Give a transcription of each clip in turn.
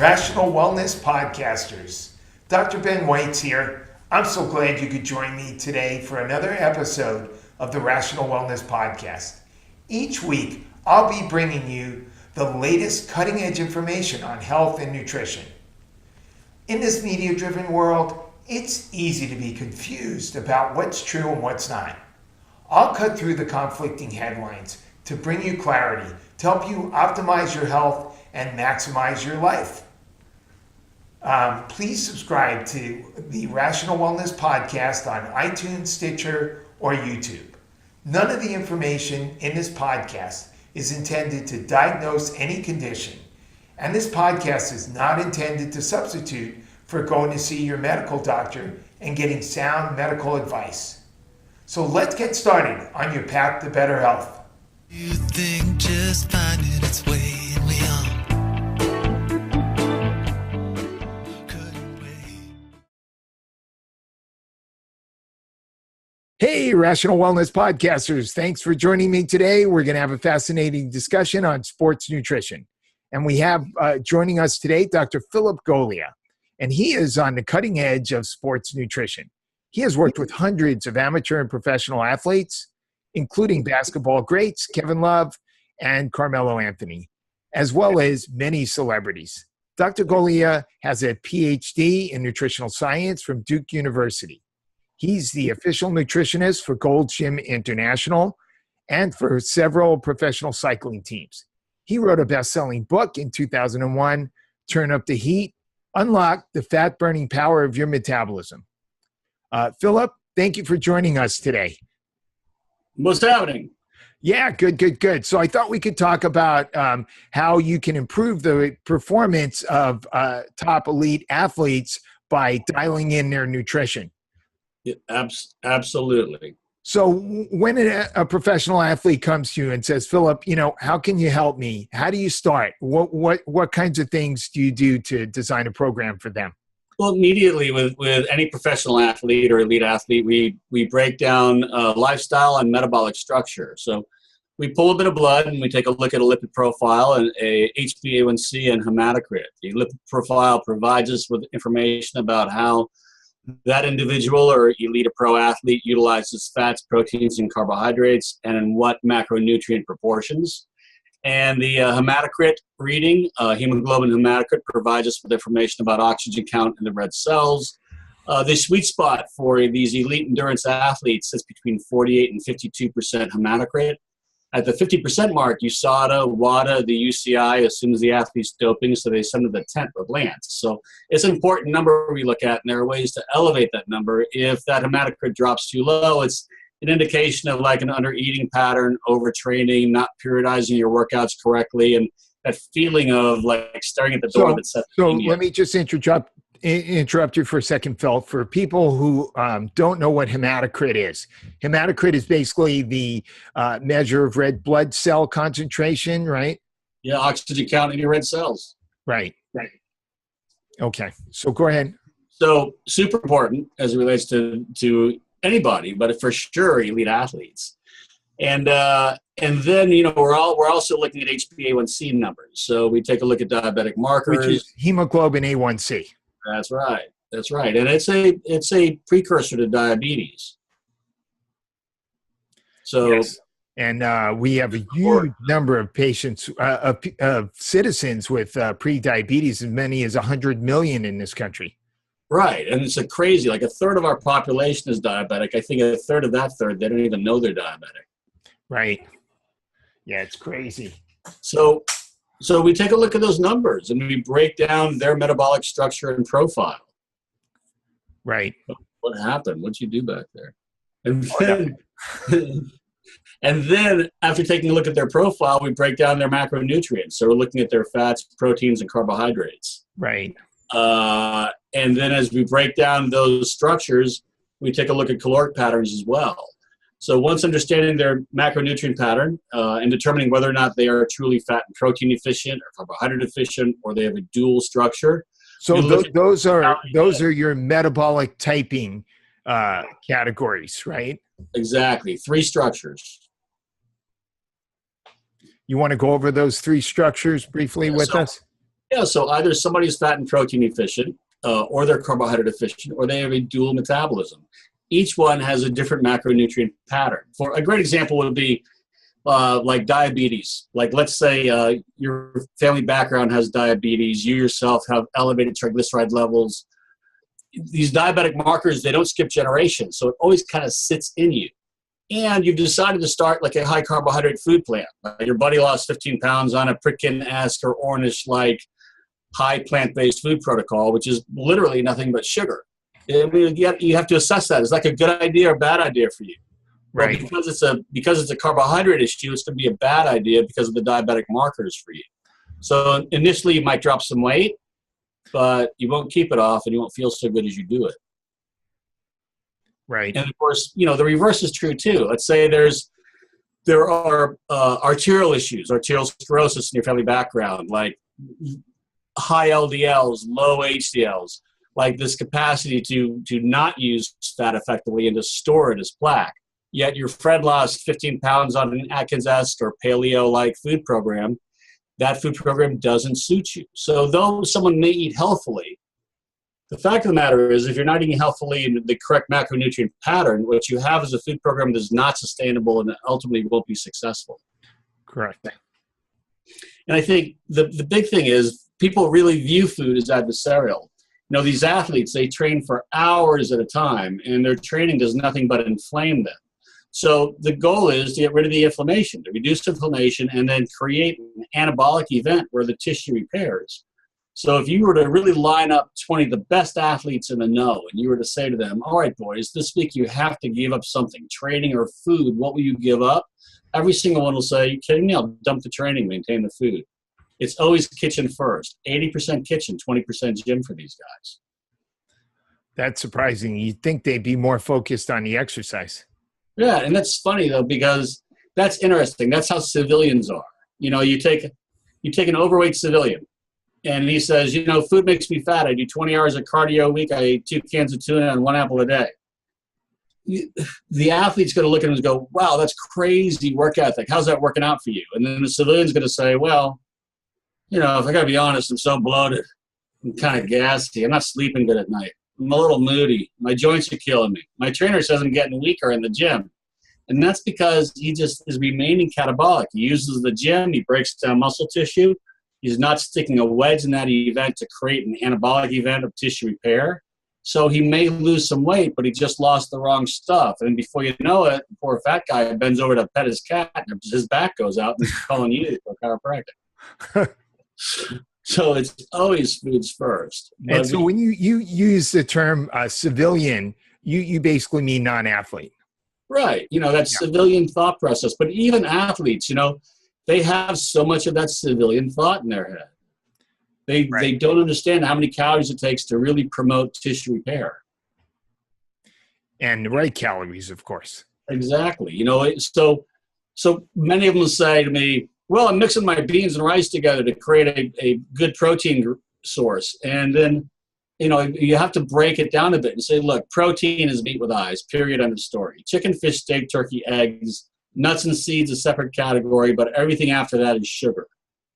Rational Wellness Podcasters. Dr. Ben Weitz here. I'm so glad you could join me today for another episode of the Rational Wellness Podcast. Each week, I'll be bringing you the latest cutting-edge information on health and nutrition. In this media-driven world, it's easy to be confused about what's true and what's not. I'll cut through the conflicting headlines to bring you clarity, to help you optimize your health and maximize your life. Please subscribe to the Rational Wellness Podcast on iTunes, Stitcher, or YouTube. None of the information in this podcast is intended to diagnose any condition, and this podcast is not intended to substitute for going to see your medical doctor and getting sound medical advice. So let's get started on your path to better health. You think just finding its way in we are. Hey, Rational Wellness Podcasters. Thanks for joining me today. We're going to have a fascinating discussion on sports nutrition. And we have joining us today, Dr. Philip Goglia, and he is on the cutting edge of sports nutrition. He has worked with hundreds of amateur and professional athletes, including basketball greats Kevin Love and Carmelo Anthony, as well as many celebrities. Dr. Goglia has a PhD in nutritional science from Duke University. He's the official nutritionist for Gold's Gym International and for several professional cycling teams. He wrote a best-selling book in 2001, Turn Up the Heat, Unlock the Fat-Burning Power of Your Metabolism. Philip, thank you for joining us today. What's happening? Yeah, good. So I thought we could talk about how you can improve the performance of top elite athletes by dialing in their nutrition. Yeah, absolutely. So when a professional athlete comes to you and says, Philip, how can you help me? How do you start? What kinds of things do you do to design a program for them? Well, immediately with any professional athlete or elite athlete, we break down lifestyle and metabolic structure. So we pull a bit of blood and we take a look at a lipid profile and a HbA1c and hematocrit. The lipid profile provides us with information about how that individual or elite or pro athlete utilizes fats, proteins, and carbohydrates, and in what macronutrient proportions. And the hematocrit reading, hemoglobin hematocrit, provides us with information about oxygen count in the red cells. The sweet spot for these elite endurance athletes is between 48 and 52% hematocrit. At the 50% mark, USADA, WADA, the UCI assumes the athlete's doping, so they send to the tent with Lance. So it's an important number we look at, and there are ways to elevate that number. If that hematocrit drops too low, it's an indication of like an under-eating pattern, overtraining, not periodizing your workouts correctly, and that feeling of like staring at the door that says. So let me just interrupt you for a second, Phil. For people who don't know what hematocrit is basically the measure of red blood cell concentration, right? Yeah, oxygen count in your red cells. Right. Okay, so go ahead. So super important as it relates to anybody, but for sure elite athletes. And then we're also looking at HbA1c numbers. So we take a look at diabetic markers, which is hemoglobin A1c. That's right, and it's a precursor to diabetes. So, yes. And we have a huge number of patients, of citizens with pre-diabetes, as many as 100 million in this country. Right, and it's crazy. Like a third of our population is diabetic. I think a third of that third, they don't even know they're diabetic. Right. Yeah, it's crazy. So we take a look at those numbers and we break down their metabolic structure and profile. Right. What happened? What'd you do back there? And then after taking a look at their profile, we break down their macronutrients. So we're looking at their fats, proteins, and carbohydrates. Right. And then as we break down those structures, we take a look at caloric patterns as well. So once understanding their macronutrient pattern and determining whether or not they are truly fat and protein efficient or carbohydrate efficient, or they have a dual structure. So those are your metabolic typing categories, right? Exactly. 3 structures. You want to go over those 3 structures briefly with us? Yeah, so either somebody's fat and protein efficient, or they're carbohydrate efficient, or they have a dual metabolism. Each one has a different macronutrient pattern. For a great example would be like diabetes. Like, let's say your family background has diabetes, you yourself have elevated triglyceride levels. These diabetic markers, they don't skip generations, so it always kind of sits in you. And you've decided to start like a high carbohydrate food plan. Your buddy lost 15 pounds on a Pritkin-esque or Ornish-like high plant-based food protocol, which is literally nothing but sugar. I mean, you have to assess that. Is that a good idea or bad idea for you? Right. Well, because it's a carbohydrate issue, it's going to be a bad idea because of the diabetic markers for you. So initially, you might drop some weight, but you won't keep it off, and you won't feel so good as you do it. Right. And of course, the reverse is true too. Let's say there are arterial issues, arterial sclerosis in your family background, like high LDLs, low HDLs, like this capacity to not use fat effectively and to store it as plaque. Yet your friend lost 15 pounds on an Atkins-esque or paleo-like food program. That food program doesn't suit you. So though someone may eat healthily, the fact of the matter is if you're not eating healthily in the correct macronutrient pattern, what you have is a food program that is not sustainable and ultimately won't be successful. Correct. And I think the big thing is people really view food as adversarial. These athletes, they train for hours at a time, and their training does nothing but inflame them. So the goal is to get rid of the inflammation, to reduce inflammation, and then create an anabolic event where the tissue repairs. So if you were to really line up 20 of the best athletes in the know, and you were to say to them, all right, boys, this week you have to give up something, training or food, what will you give up? Every single one will say, you kidding me? I'll dump the training, maintain the food. It's always kitchen first, 80% kitchen, 20% gym for these guys. That's surprising. You'd think they'd be more focused on the exercise. Yeah, and that's funny, though, because that's interesting. That's how civilians are. You take an overweight civilian, and he says, food makes me fat. I do 20 hours of cardio a week. I eat 2 cans of tuna and 1 apple a day. The athlete's going to look at him and go, wow, that's crazy work ethic. How's that working out for you? And then the civilian's going to say, well, if I got to be honest, I'm so bloated. I'm kind of gassy. I'm not sleeping good at night. I'm a little moody. My joints are killing me. My trainer says I'm getting weaker in the gym. And that's because he just is remaining catabolic. He uses the gym. He breaks down muscle tissue. He's not sticking a wedge in that event to create an anabolic event of tissue repair. So he may lose some weight, but he just lost the wrong stuff. And before you know it, the poor fat guy bends over to pet his cat, and his back goes out, and he's calling you for a chiropractic. So it's always foods first. And so when you use the term civilian, you basically mean non-athlete. Right. That's civilian thought process. But even athletes, they have so much of that civilian thought in their head. They don't understand how many calories it takes to really promote tissue repair. And the right calories, of course. Exactly. So many of them will say to me, well, I'm mixing my beans and rice together to create a good protein source. And then, you have to break it down a bit and say, look, protein is meat with eyes, period, end of story. Chicken, fish, steak, turkey, eggs, nuts and seeds, a separate category, but everything after that is sugar.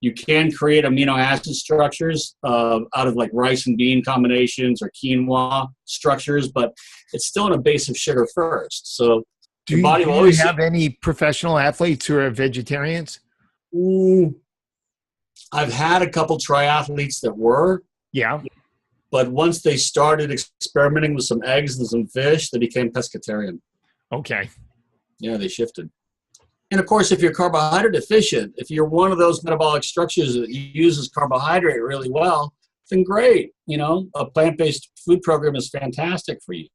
You can create amino acid structures out of like rice and bean combinations or quinoa structures, but it's still in a base of sugar first. So do you have any professional athletes who are vegetarians? I've had a couple triathletes that were. Yeah. But once they started experimenting with some eggs and some fish, they became pescatarian. Okay. Yeah, they shifted. And of course, if you're carbohydrate deficient, if you're one of those metabolic structures that uses carbohydrate really well, then great. A plant-based food program is fantastic for you.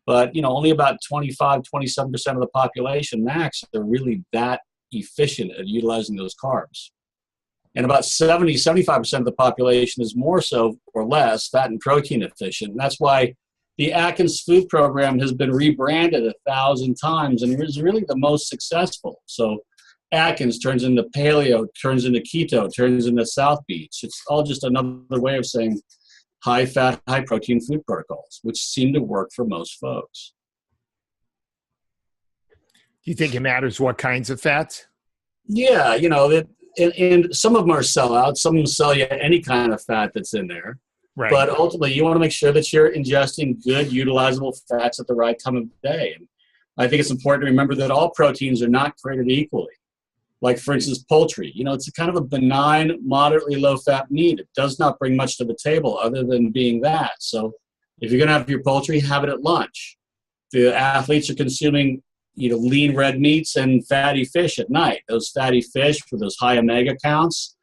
But, only about 25, 27% of the population max are really that efficient at utilizing those carbs. And about 70, 75% of the population is more so or less fat and protein efficient. And that's why the Atkins food program has been rebranded 1,000 times and is really the most successful. So Atkins turns into paleo, turns into keto, turns into South Beach. It's all just another way of saying high fat, high protein food protocols, which seem to work for most folks. Do you think it matters what kinds of fats? Yeah, and some of them are sellouts. Some of them sell you any kind of fat that's in there. Right. But ultimately, you want to make sure that you're ingesting good, utilizable fats at the right time of day. And I think it's important to remember that all proteins are not created equally. Like, for instance, poultry. It's a kind of a benign, moderately low-fat meat. It does not bring much to the table other than being that. So if you're going to have your poultry, have it at lunch. The athletes are consuming lean red meats and fatty fish at night. Those fatty fish with those high omega counts,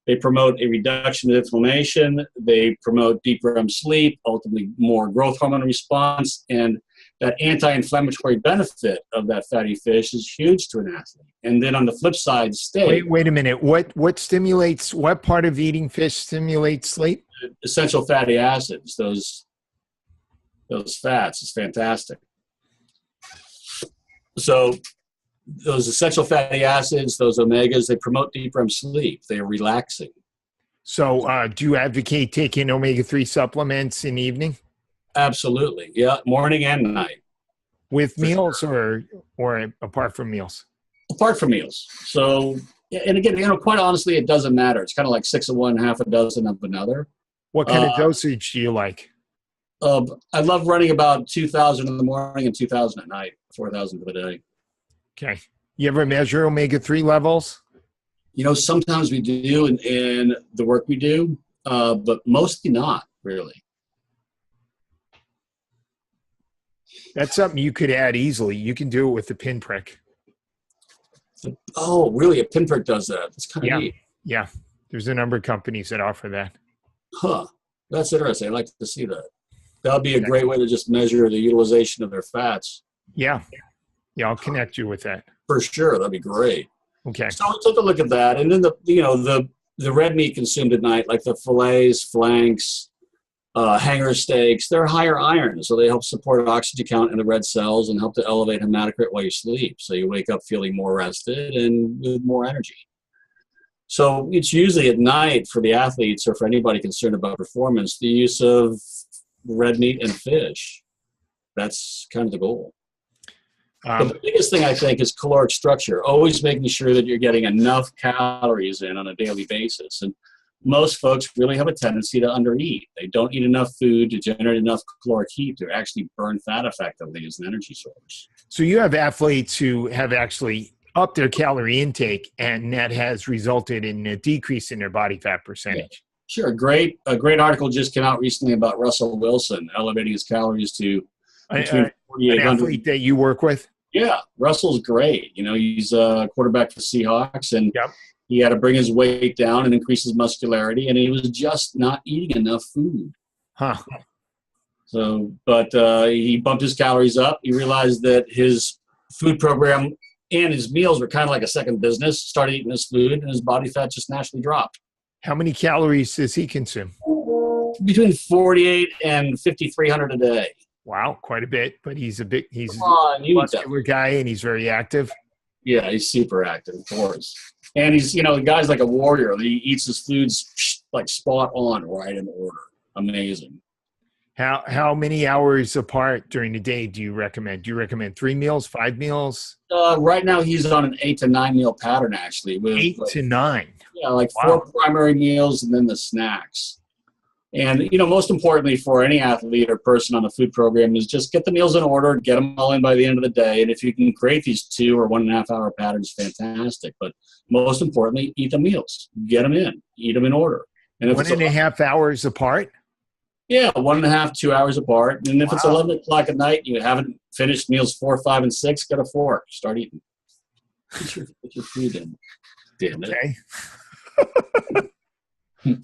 they promote a reduction of inflammation. They promote deep REM sleep, ultimately more growth hormone response. And that anti-inflammatory benefit of that fatty fish is huge to an athlete. And then on the flip side, steak. Wait a minute. What part of eating fish stimulates sleep? Essential fatty acids, those fats. It's fantastic. So those essential fatty acids, those omegas, they promote deep REM sleep. They are relaxing. So do you advocate taking omega-3 supplements in the evening? Absolutely. Yeah, morning and night. With meals or apart from meals? Apart from meals. So, and again, quite honestly, it doesn't matter. It's kind of like 6 of one, half a dozen of another. What kind of dosage do you like? I love running about 2,000 in the morning and 2,000 at night, 4,000 for the day. Okay. You ever measure omega-3 levels? Sometimes we do in the work we do, but mostly not, really. That's something you could add easily. You can do it with the pinprick. Oh, really? A pinprick does that? That's kind of neat. Yeah. There's a number of companies that offer that. Huh. That's interesting. I'd like to see that. That would be a great way to just measure the utilization of their fats. Yeah. Yeah, I'll connect you with that. For sure. That'd be great. Okay. So we took a look at that. And then the red meat consumed at night, like the fillets, flanks, hanger steaks, they're higher iron, so they help support oxygen count in the red cells and help to elevate hematocrit while you sleep. So you wake up feeling more rested and with more energy. So it's usually at night for the athletes or for anybody concerned about performance, the use of red meat and fish. That's kind of the goal. But the biggest thing I think is caloric structure, always making sure that you're getting enough calories in on a daily basis. And most folks really have a tendency to undereat. They don't eat enough food to generate enough caloric heat to actually burn fat effectively as an energy source. So you have athletes who have actually upped their calorie intake, and that has resulted in a decrease in their body fat percentage. Sure. A great article just came out recently about Russell Wilson elevating his calories to between 4,800. An athlete that you work with? Yeah. Russell's great. He's a quarterback for the Seahawks, and he had to bring his weight down and increase his muscularity, and he was just not eating enough food. Huh. So, but he bumped his calories up. He realized that his food program and his meals were kind of like a second business. Started eating his food, and his body fat just naturally dropped. How many calories does he consume? Between 48 and 5,300 a day. Wow, quite a bit. But he's a muscular guy, and he's very active. Yeah, he's super active, of course. And he's, the guy's like a warrior. He eats his foods like spot on, right in order. Amazing. How many hours apart during the day do you recommend? Do you recommend 3 meals, 5 meals? Right now he's on an 8 to 9 meal pattern, actually. With 8 to 9? Yeah, like 4 primary meals and then the snacks. And, most importantly for any athlete or person on a food program is just get the meals in order, get them all in by the end of the day. And if you can create these 2 or 1.5 hour patterns, fantastic. But most importantly, eat the meals. Get them in. Eat them in order. And if 1.5 hours apart? Yeah, 1.5, 2 hours apart. And if it's 11 o'clock at night, you haven't finished meals 4, 5, and 6, get a fork. Start eating. Put your food in. Damn it. Okay.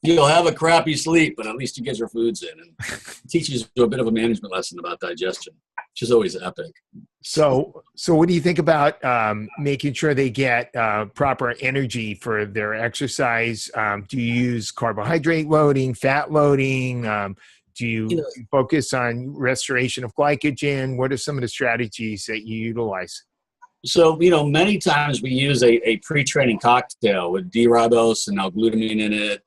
You'll have a crappy sleep, but at least you get your foods in. And it teaches you a bit of a management lesson about digestion, which is always epic. So what do you think about making sure they get proper energy for their exercise? Do you use carbohydrate loading, fat loading? Do you focus on restoration of glycogen? What are some of the strategies that you utilize? So, many times we use a pre-training cocktail with D-Ribose and L-Glutamine in it,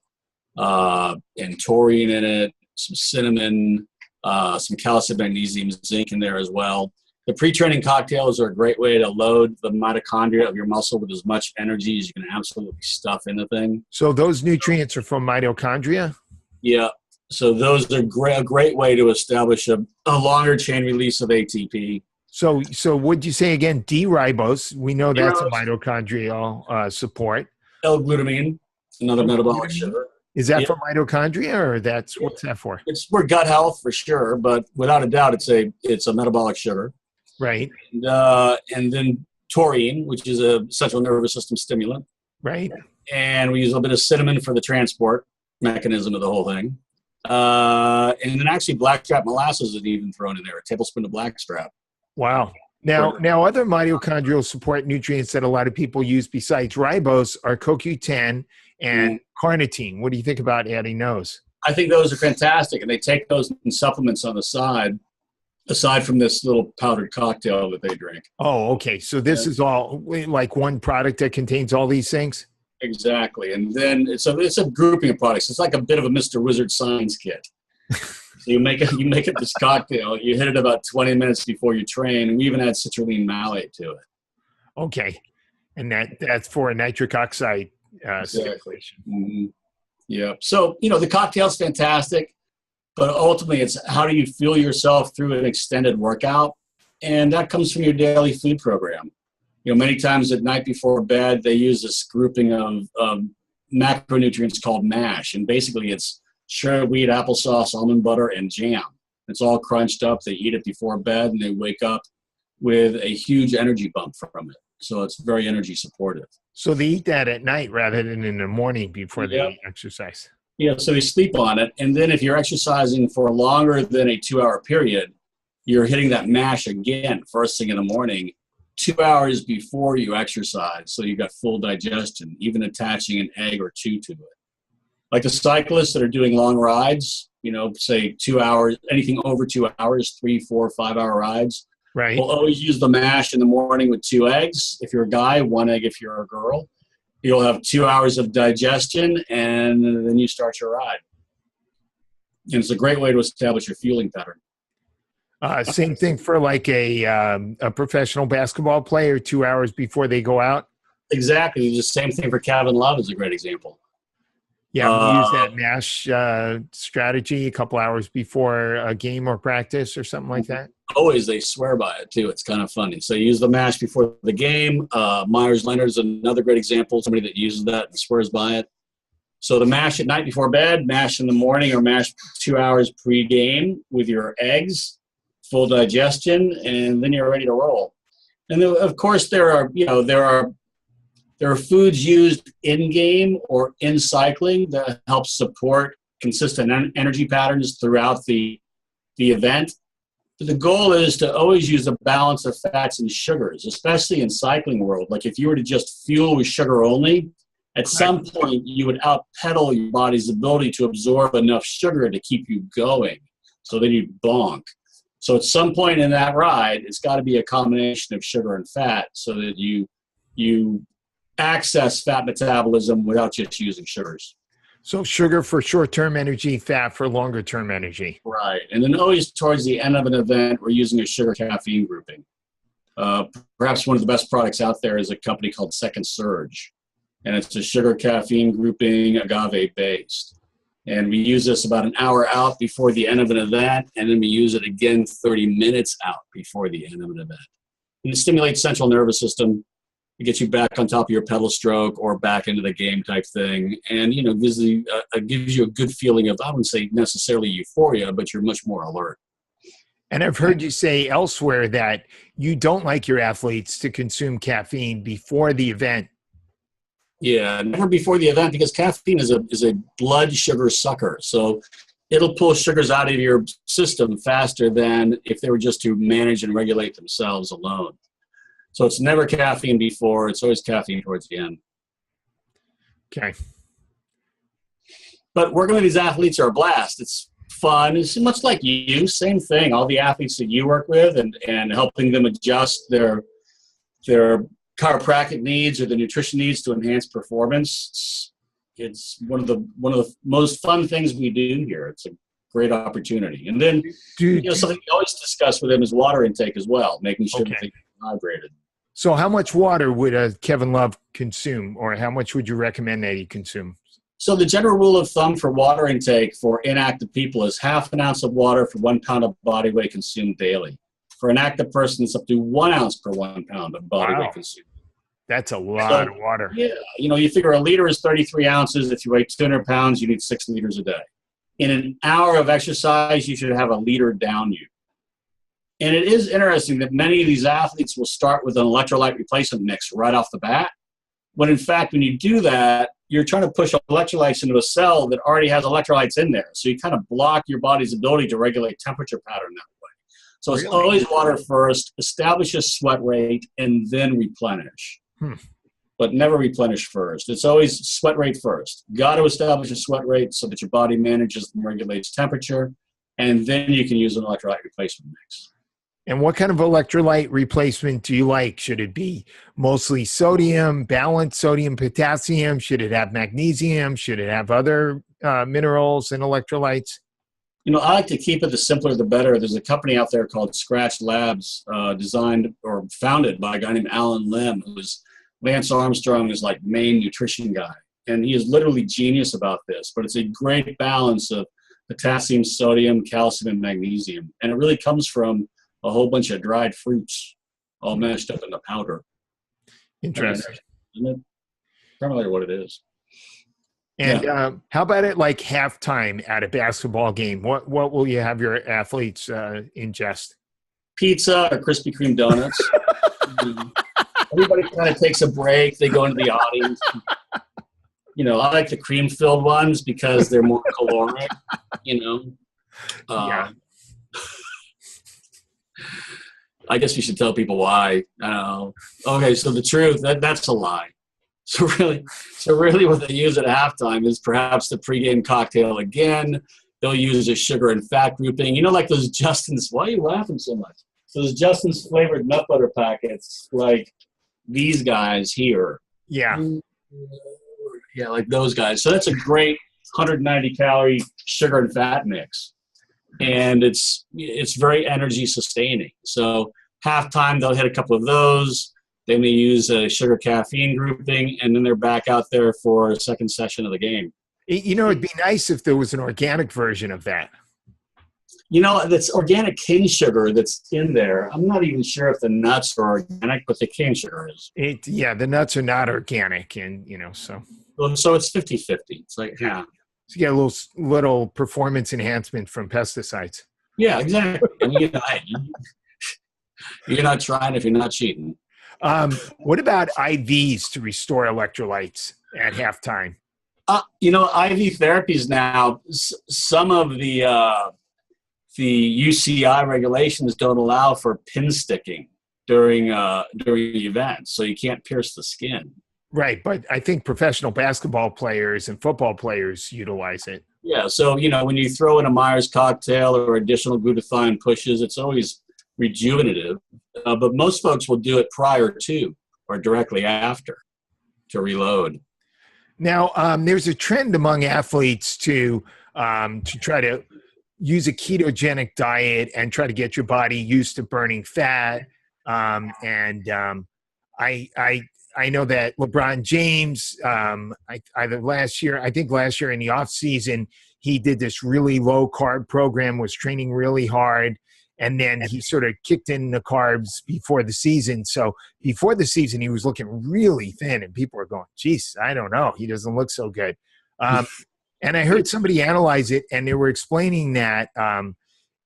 and Taurine in it, some cinnamon, some calcium, magnesium, zinc in there as well. The pre-training cocktails are a great way to load the mitochondria of your muscle with as much energy as you can absolutely stuff in the thing. So those nutrients are from mitochondria? Yeah. So those are a great way to establish a longer chain release of ATP. So would you say again, D-Ribose? We know that's a D-Ribose. mitochondrial support. L-Glutamine, another metabolic L-Glutamine? sugar. Is that Yeah. for mitochondria, or what's that for? It's for gut health for sure, but without a doubt, it's a metabolic sugar. Right. And then taurine, which is a central nervous system stimulant. Right. And we use a little bit of cinnamon for the transport mechanism of the whole thing. And then actually blackstrap molasses is even thrown in there, a tablespoon of blackstrap. Wow. Now other mitochondrial support nutrients that a lot of people use besides ribose are CoQ10 and carnitine. What do you think about adding those? I think those are fantastic, and they take those in supplements on the side, aside from this little powdered cocktail that they drink. Oh, okay. So this is all like one product that contains all these things? Exactly. And then it's a grouping of products. It's like a bit of a Mr. Wizard science kit. So you make it this cocktail, you hit it about 20 minutes before you train, and we even add citrulline mallate to it. Okay. And that's for a nitric oxide Exactly. Mm-hmm. Yeah. So, the cocktail's fantastic, but ultimately it's how do you fuel yourself through an extended workout? And that comes from your daily food program. Many times at night before bed, they use this grouping of macronutrients called MASH. And basically it's shredded wheat, applesauce, almond butter, and jam. It's all crunched up. They eat it before bed, and they wake up with a huge energy bump from it. So it's very energy supportive. So they eat that at night rather than in the morning before they exercise. Yeah, so they sleep on it. And then if you're exercising for longer than a 2-hour period, you're hitting that MASH again first thing in the morning, 2 hours before you exercise. So you've got full digestion, even attaching an egg or two to it. Like the cyclists that are doing long rides, say 2 hours, anything over 2 hours, 3, 4, 5-hour rides. Right. We'll always use the MASH in the morning with 2 eggs. If you're a guy, 1 egg if you're a girl. You'll have 2 hours of digestion, and then you start your ride. And it's a great way to establish your fueling pattern. Same thing for like a professional basketball player 2 hours before they go out. Exactly. The same thing for Kevin Love is a great example. Yeah, we use that MASH strategy a couple hours before a game or practice or something like that. Always, they swear by it too. It's kind of funny. So you use the MASH before the game. Myers-Leonard is another great example, somebody that uses that and swears by it. So the MASH at night before bed, MASH in the morning, or MASH 2 hours pre-game with your eggs, full digestion, and then you're ready to roll. And then, of course, there are foods used in-game or in cycling that help support consistent energy patterns throughout the event. But the goal is to always use a balance of fats and sugars, especially in cycling world. Like if you were to just fuel with sugar only, at some point you would outpedal your body's ability to absorb enough sugar to keep you going. So then you'd bonk. So at some point in that ride, it's got to be a combination of sugar and fat so that you access fat metabolism without just using sugars. So sugar for short-term energy, fat for longer-term energy. Right. And then always towards the end of an event, we're using a sugar caffeine grouping. Perhaps one of the best products out there is a company called Second Surge. And it's a sugar caffeine grouping, agave-based. And we use this about an hour out before the end of an event, and then we use it again 30 minutes out before the end of an event. And it stimulates central nervous system. It gets you back on top of your pedal stroke or back into the game type thing. And, gives you a good feeling of, I wouldn't say necessarily euphoria, but you're much more alert. And I've heard you say elsewhere that you don't like your athletes to consume caffeine before the event. Yeah, never before the event, because caffeine is a blood sugar sucker. So it'll pull sugars out of your system faster than if they were just to manage and regulate themselves alone. So it's never caffeine before. It's always caffeine towards the end. Okay. But working with these athletes are a blast. It's fun. It's much like you. Same thing. All the athletes that you work with and helping them adjust their chiropractic needs or the nutrition needs to enhance performance. It's one of the most fun things we do here. It's a great opportunity. And then, something we always discuss with them is water intake as well, making sure that they get hydrated. So how much water would Kevin Love consume, or how much would you recommend that he consume? So the general rule of thumb for water intake for inactive people is half an ounce of water for 1 pound of body weight consumed daily. For an active person, it's up to 1 ounce per 1 pound of body weight consumed. That's a lot of water. Yeah. You figure a liter is 33 ounces. If you weigh 200 pounds, you need 6 liters a day. In an hour of exercise, you should have a liter down you. And it is interesting that many of these athletes will start with an electrolyte replacement mix right off the bat. When in fact, when you do that, you're trying to push electrolytes into a cell that already has electrolytes in there. So you kind of block your body's ability to regulate temperature pattern that way. So it's always water first, establish a sweat rate, and then replenish. But never replenish first. It's always sweat rate first. Got to establish a sweat rate so that your body manages and regulates temperature, and then you can use an electrolyte replacement mix. And what kind of electrolyte replacement do you like? Should it be mostly sodium, balanced sodium, potassium? Should it have magnesium? Should it have other minerals and electrolytes? I like to keep it the simpler the better. There's a company out there called Scratch Labs, designed or founded by a guy named Alan Lim, who was Lance Armstrong's main nutrition guy. And he is literally genius about this, but it's a great balance of potassium, sodium, calcium, and magnesium. And it really comes from a whole bunch of dried fruits all mashed up into powder. Interesting. Isn't it? Primarily what it is. And how about it halftime at a basketball game? What will you have your athletes ingest? Pizza or Krispy Kreme donuts. Everybody kind of takes a break. They go into the audience. I like the cream-filled ones because they're more caloric, I guess you should tell people why. Okay, so the truth, that's a lie. So really what they use at halftime is perhaps the pregame cocktail again. They'll use a sugar and fat grouping. Like those Justin's, why are you laughing so much? Those Justin's flavored nut butter packets, like these guys here. Yeah. Yeah, like those guys. So that's a great 190 calorie sugar and fat mix. And it's very energy sustaining. So halftime, they'll hit a couple of those. They may use a sugar caffeine grouping, and then they're back out there for a second session of the game. It'd be nice if there was an organic version of that. That's organic cane sugar that's in there. I'm not even sure if the nuts are organic, but the cane sugar is. The nuts are not organic, and so. So it's 50-50. It's yeah. So you get a little performance enhancement from pesticides. Yeah, exactly. You're not trying if you're not cheating. What about IVs to restore electrolytes at halftime? IV therapies now, some of the UCI regulations don't allow for pin sticking during events, so you can't pierce the skin. Right, but I think professional basketball players and football players utilize it. Yeah, so when you throw in a Myers cocktail or additional glutathione pushes, it's always rejuvenative. But most folks will do it prior to or directly after to reload. Now, there's a trend among athletes to try to use a ketogenic diet and try to get your body used to burning fat. I know that LeBron James, last year in the off season, he did this really low carb program, was training really hard. And then he sort of kicked in the carbs before the season. So before the season, he was looking really thin, and people were going, geez, I don't know. He doesn't look so good. And I heard somebody analyze it, and they were explaining that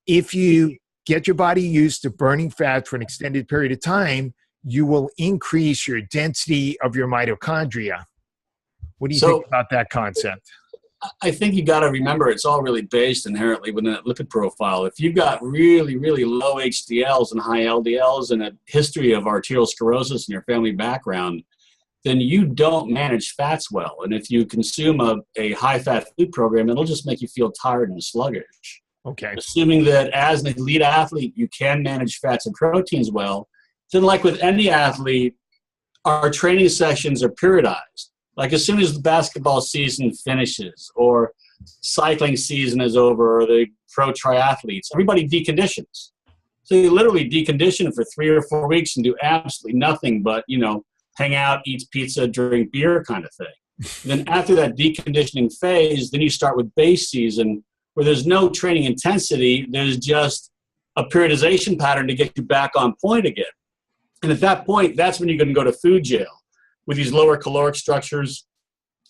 if you get your body used to burning fat for an extended period of time, you will increase your density of your mitochondria. What do you think about that concept? I think you got to remember it's all really based inherently within that lipid profile. If you've got really, really low HDLs and high LDLs and a history of arteriosclerosis in your family background, then you don't manage fats well. And if you consume a high-fat food program, it'll just make you feel tired and sluggish. Okay. Assuming that as an elite athlete, you can manage fats and proteins well, then like with any athlete, our training sessions are periodized. Like as soon as the basketball season finishes or cycling season is over, or the pro triathletes, everybody deconditions. So you literally decondition for 3 or 4 weeks and do absolutely nothing but, hang out, eat pizza, drink beer kind of thing. Then after that deconditioning phase, then you start with base season, where there's no training intensity. There's just a periodization pattern to get you back on point again. And at that point, that's when you're going to go to food jail with these lower caloric structures,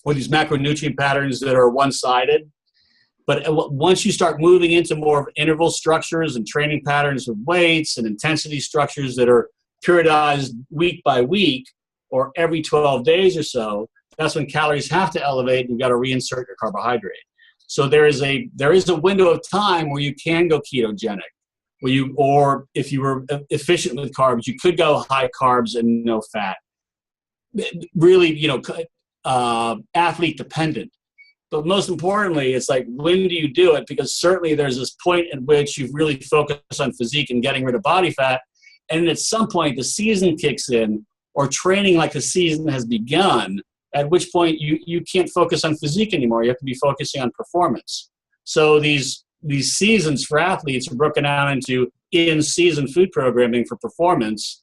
with these macronutrient patterns that are one-sided. But once you start moving into more of interval structures and training patterns with weights and intensity structures that are periodized week by week or every 12 days or so, that's when calories have to elevate and you've got to reinsert your carbohydrate. So there is a window of time where you can go ketogenic, or if you were efficient with carbs, you could go high carbs and no fat. Really, athlete dependent. But most importantly, it's like, when do you do it? Because certainly there's this point at which you've really focused on physique and getting rid of body fat. And at some point, the season kicks in, or training like the season has begun, at which point you can't focus on physique anymore. You have to be focusing on performance. So these seasons for athletes are broken down into in-season food programming for performance,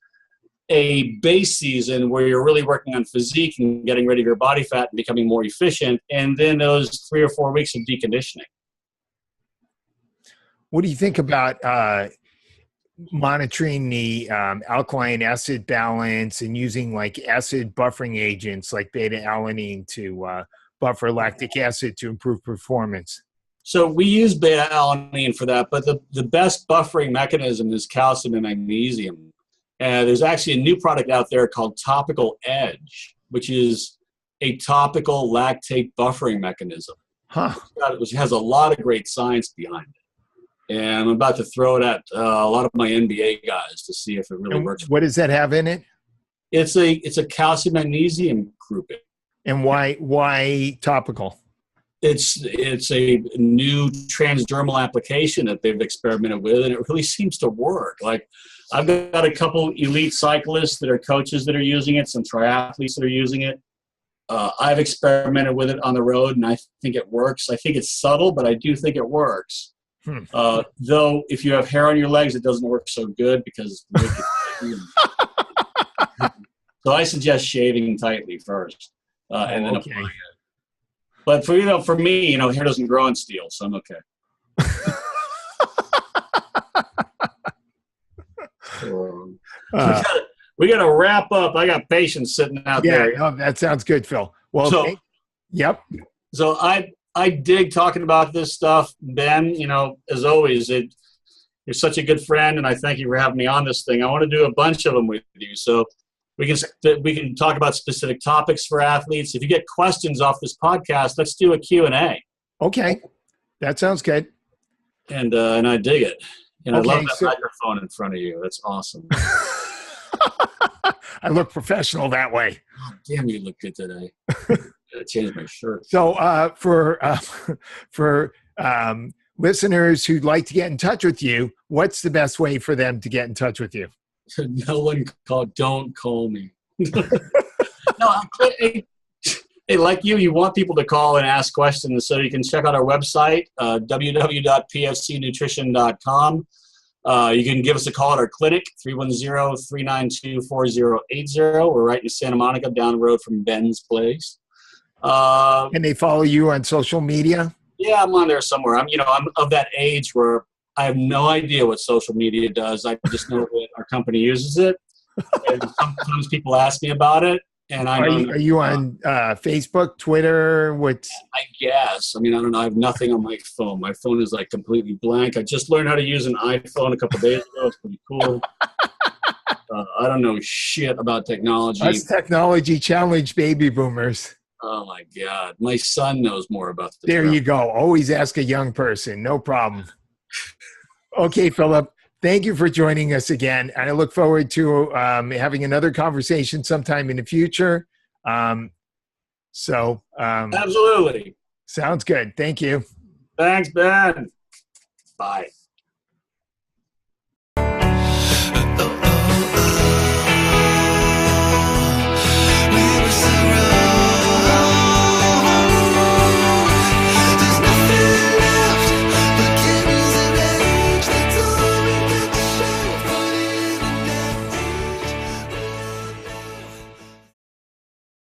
a base season where you're really working on physique and getting rid of your body fat and becoming more efficient, and then those 3 or 4 weeks of deconditioning. What do you think about monitoring the alkaline acid balance and using like acid buffering agents like beta-alanine to buffer lactic acid to improve performance? So we use beta-alanine for that, but the best buffering mechanism is calcium and magnesium. There's actually a new product out there called Topical Edge, which is a topical lactate buffering mechanism, which has a lot of great science behind it. And I'm about to throw it at a lot of my NBA guys to see if it really works. What does that have in it? It's a calcium magnesium grouping. And why topical? It's a new transdermal application that they've experimented with, and it really seems to work. Like, I've got a couple elite cyclists that are coaches that are using it, some triathletes that are using it. I've experimented with it on the road, and I think it works. I think it's subtle, but I do think it works. Though, if you have hair on your legs, it doesn't work so good because so I suggest shaving tightly first, and then applying it. But for me, hair doesn't grow on steel, so I'm okay. We got to wrap up. I got patients sitting out there. Yeah, that sounds good, Phil. Well, yep. So I dig talking about this stuff, Ben. As always, you're such a good friend, and I thank you for having me on this thing. I want to do a bunch of them with you, so we can talk about specific topics for athletes. If you get questions off this podcast, let's do a Q&A. Okay, that sounds good. And I dig it. And I love that microphone in front of you. That's awesome. I look professional that way. Oh, damn, you look good today. I changed my shirt. So for listeners who'd like to get in touch with you, what's the best way for them to get in touch with you? No one don't call me. No, hey, like you want people to call and ask questions, so you can check out our website, www.pfcnutrition.com. You can give us a call at our clinic, 310-392-4080. We're right in Santa Monica, down the road from Ben's place. Can they follow you on social media? Yeah, I'm on there somewhere. I'm of that age where I have no idea what social media does. I just know that our company uses it. And sometimes people ask me about it. And are you on Facebook, Twitter? I guess. I don't know. I have nothing on my phone. My phone is like completely blank. I just learned how to use an iPhone a couple days ago. It's pretty cool. I don't know shit about technology. Us technology challenge baby boomers. Oh my God. My son knows more about this. There you go. Always ask a young person. No problem. Okay, Philip. Thank you for joining us again. And I look forward to having another conversation sometime in the future. Absolutely. Sounds good. Thank you. Thanks, Ben. Bye.